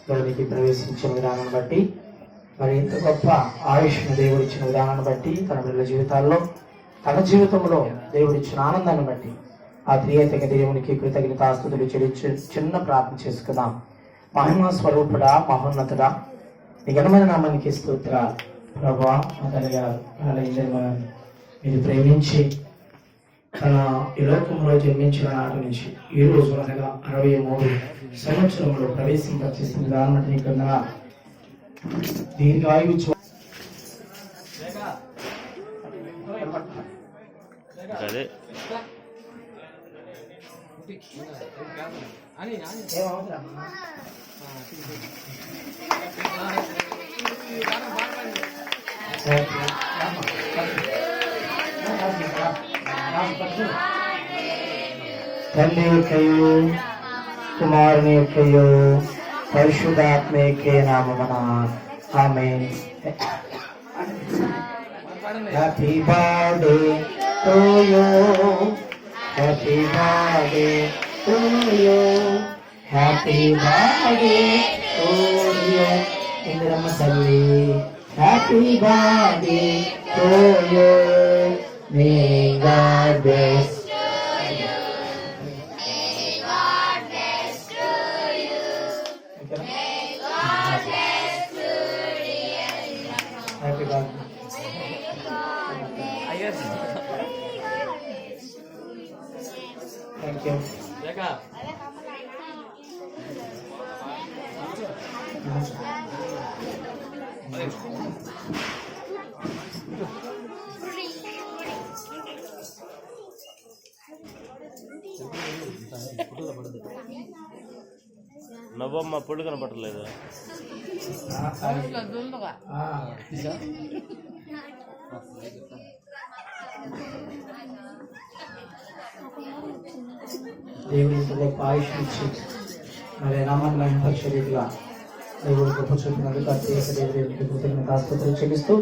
లోనికి ప్రవేశించిన విధానాన్ని బట్టి, మరి ఇంత గొప్ప ఆయుష్ను దేవుడిచ్చిన విధానాన్ని బట్టి, తన బిడ్డల జీవితాల్లో తన జీవితంలో దేవుడిచ్చిన ఆనందాన్ని బట్టి ఆ త్రియేక దేవునికి కృతజ్ఞతాస్తుతులు చెల్లించి చిన్న ప్రార్థన చేసుకుందాం. మహిమా స్వరూపుడా, మహోన్నతుడా, నీ ఘనమైన నామానికి స్తోత్రాలు ప్రభువా. మా తల్లి గారు మీరు ప్రేమించి తన ఈ లోకంలో జన్మించిన నాటి నుంచి ఈ రోజు అనగా 63 సంవత్సరంలో ప్రవేశింపచేసిన విధానం నీకన్నా దీనికి ఆయువు తండ్రి యొక్కయు కుమారుని యొక్కయు పరిశుద్ధాత్మకే నామమున amen. Happy birthday to you, happy birthday to you, happy birthday to you Indiramma తల్లి. Happy birthday to you, may God bless. Happy birthday. Thank you. నవ్వమ్మ పొళ్ళు కనపడలేదు. దేవుని గొప్ప ఆయుష్ ఇచ్చి మరి నామాన్ని మహిమపరిచే రీతిగా దేవుడు గొప్ప చూపినందుకు దేవుడికి కృతజ్ఞతాస్తుతులు చెల్లిస్తూ